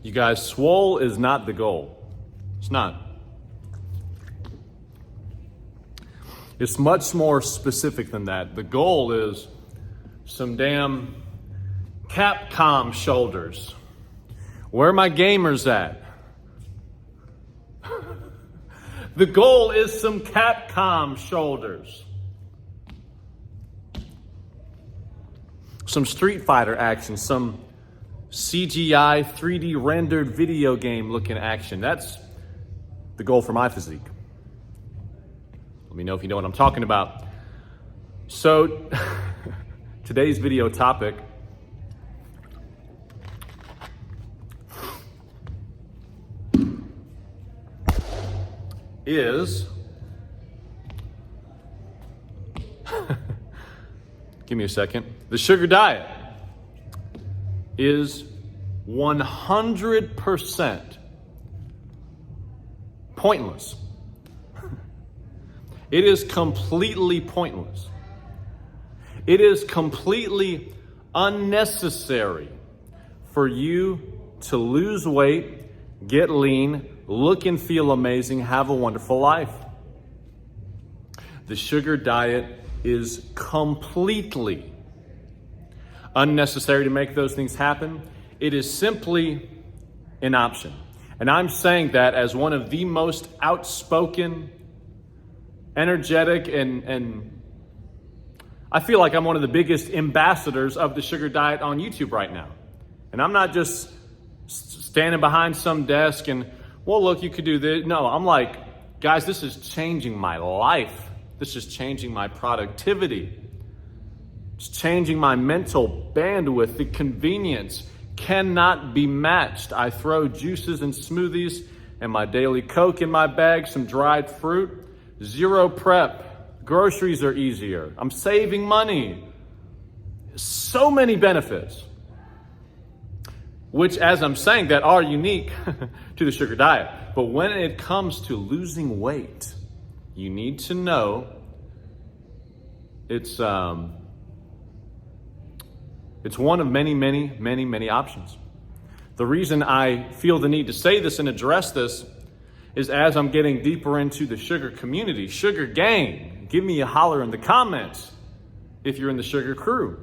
You guys, swole is not the goal. It's not. It's much more specific than that. The goal is some damn Capcom shoulders. Where are my gamers at? The goal is some Capcom shoulders. Some Street Fighter action, some CGI 3D rendered video game looking action. That's the goal for my physique. Let me know if you know what I'm talking about. So, today's video topic is, give me a second, the sugar diet is 100% pointless. It is completely pointless. It is completely unnecessary for you to lose weight, get lean, look and feel amazing, have a wonderful life. The sugar diet is completely unnecessary to make those things happen. It is simply an option. And I'm saying that as one of the most outspoken, energetic, and I feel like I'm one of the biggest ambassadors of the sugar diet on YouTube right now. And I'm not just standing behind some desk and, well, look, you could do this. No, I'm like, guys, this is changing my life. This is changing my productivity. It's changing my mental bandwidth. The convenience cannot be matched. I throw juices and smoothies and my daily Coke in my bag, some dried fruit, zero prep. Groceries are easier. I'm saving money. So many benefits, which, as I'm saying, that are unique to the sugar diet. But when it comes to losing weight, you need to know it's one of many options. The reason I feel the need to say this and address this is as I'm getting deeper into the sugar community, sugar gang, give me a holler in the comments if you're in the sugar crew.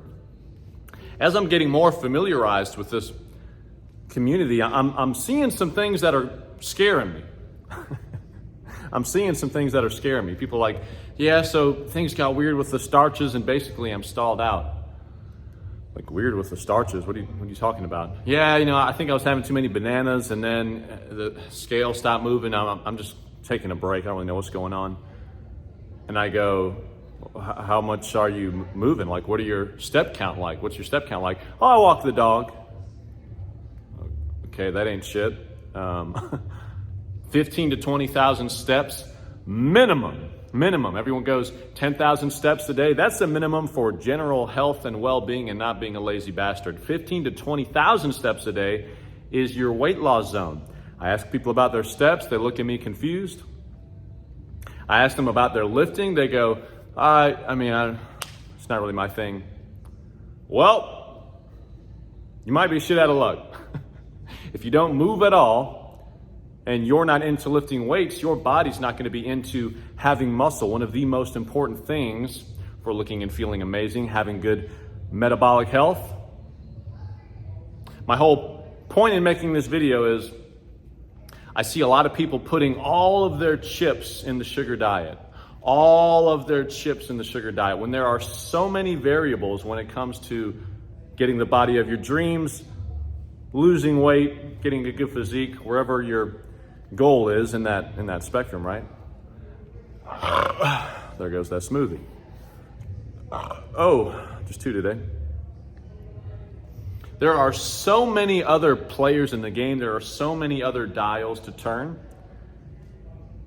As I'm getting more familiarized with this community, I'm seeing some things that are scaring me. I'm seeing some things that are scaring me. People are like, yeah, so things got weird with the starches and basically I'm stalled out. Like, weird with the starches? What are you talking about? Yeah, I think I was having too many bananas and then the scale stopped moving. I'm just taking a break. I don't really know what's going on. And I go, how much are you moving? Like, what are your step count like? What's your step count like? Oh, I walk the dog. Okay, that ain't shit. 15 to 20,000 steps minimum. Everyone goes 10,000 steps a day. That's the minimum for general health and well-being and not being a lazy bastard. 15 to 20,000 steps a day is your weight loss zone. I ask people about their steps. They look at me confused. I ask them about their lifting. They go, it's not really my thing. Well, you might be shit out of luck. If you don't move at all, and you're not into lifting weights, your body's not going to be into having muscle. One of the most important things for looking and feeling amazing, having good metabolic health. My whole point in making this video is I see a lot of people putting all of their chips in the sugar diet. All of their chips in the sugar diet, when there are so many variables when it comes to getting the body of your dreams, losing weight, getting a good physique, wherever your goal is in that spectrum, right? There goes that smoothie. Oh, just two today. There are so many other players in the game. There are so many other dials to turn.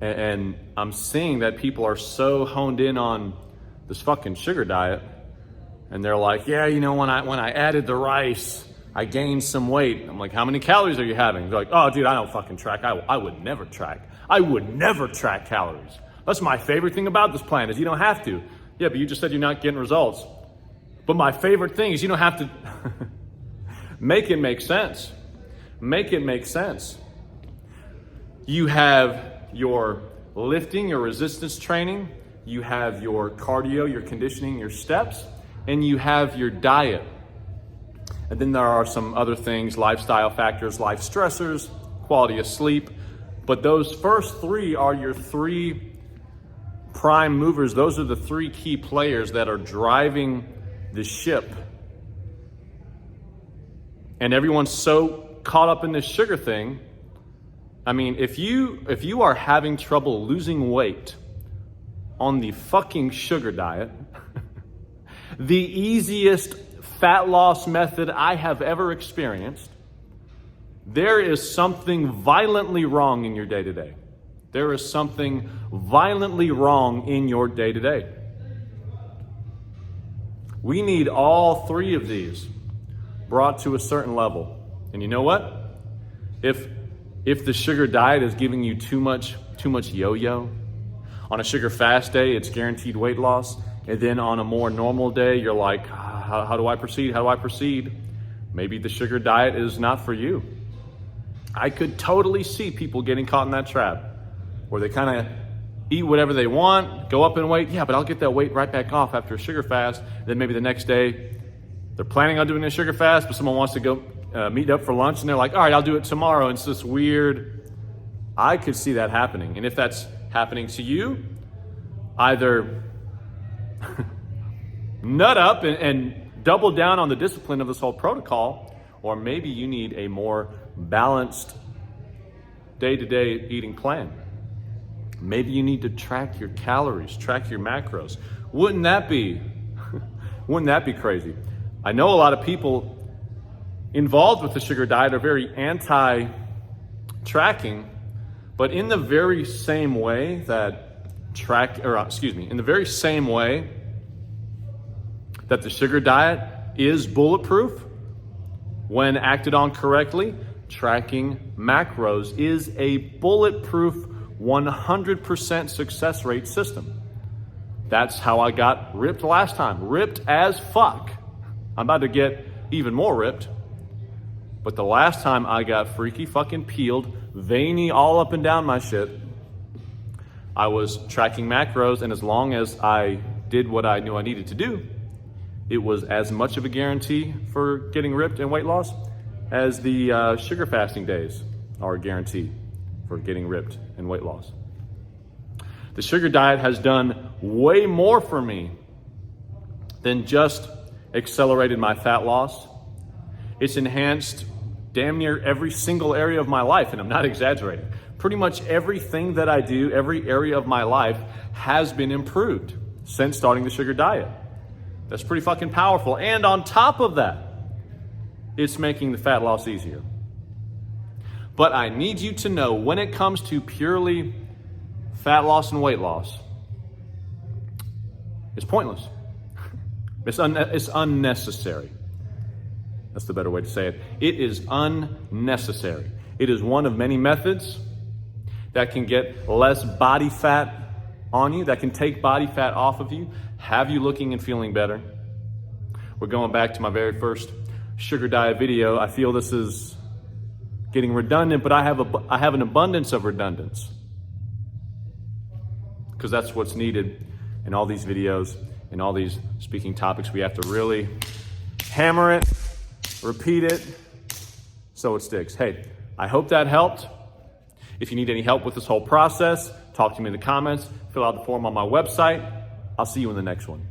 And I'm seeing that people are so honed in on this fucking sugar diet. And they're like, yeah, when I added the rice, I gained some weight. I'm like, how many calories are you having? They're like, oh, dude, I don't fucking track. I would never track. I would never track calories. That's my favorite thing about this plan is you don't have to. Yeah, but you just said you're not getting results. But my favorite thing is you don't have to make it make sense. make it make sense. You have your lifting, your resistance training, you have your cardio, your conditioning, your steps, and you have your diet. And then there are some other things, lifestyle factors, life stressors, quality of sleep. But those first three are your three prime movers. Those are the three key players that are driving the ship. And everyone's so caught up in this sugar thing. I mean, if you are having trouble losing weight on the fucking sugar diet, the easiest fat loss method I have ever experienced, there is something violently wrong in your day-to-day. There is something violently wrong in your day-to-day. We need all three of these brought to a certain level. And you know what? If the sugar diet is giving you too much yo-yo, on a sugar fast day, it's guaranteed weight loss. And then on a more normal day, you're like, how do I proceed? How do I proceed? Maybe the sugar diet is not for you. I could totally see people getting caught in that trap where they kind of eat whatever they want, go up in weight. Yeah, but I'll get that weight right back off after a sugar fast. Then maybe the next day, they're planning on doing a sugar fast, but someone wants to go meet up for lunch, and they're like, all right, I'll do it tomorrow. And it's this weird, I could see that happening. And if that's happening to you, either nut up and double down on the discipline of this whole protocol, or maybe you need a more balanced day-to-day eating plan. Maybe you need to track your calories, track your macros. Wouldn't that be crazy? I know a lot of people involved with the sugar diet are very anti-tracking, but in the very same way that in the very same way that the sugar diet is bulletproof, when acted on correctly, tracking macros is a bulletproof 100% success rate system. That's how I got ripped last time. Ripped as fuck. I'm about to get even more ripped. But the last time I got freaky fucking peeled, veiny all up and down my shit, I was tracking macros, and as long as I did what I knew I needed to do, it was as much of a guarantee for getting ripped and weight loss as the sugar fasting days are a guarantee for getting ripped and weight loss. The sugar diet has done way more for me than just accelerated my fat loss. It's enhanced damn near every single area of my life, and I'm not exaggerating. Pretty much everything that I do, every area of my life has been improved since starting the sugar diet. That's pretty fucking powerful. And on top of that, it's making the fat loss easier. But I need you to know, when it comes to purely fat loss and weight loss, it's pointless. It's unnecessary. That's the better way to say it. It is unnecessary. It is one of many methods that can get less body fat on you, that can take body fat off of you, have you looking and feeling better. We're going back to my very first sugar diet video. I feel this is getting redundant, but I have an abundance of redundance, because that's what's needed in all these videos and all these speaking topics. We have to really hammer it, repeat it, so it sticks. Hey, I hope that helped. If you need any help with this whole process, talk to me in the comments, fill out the form on my website. I'll see you in the next one.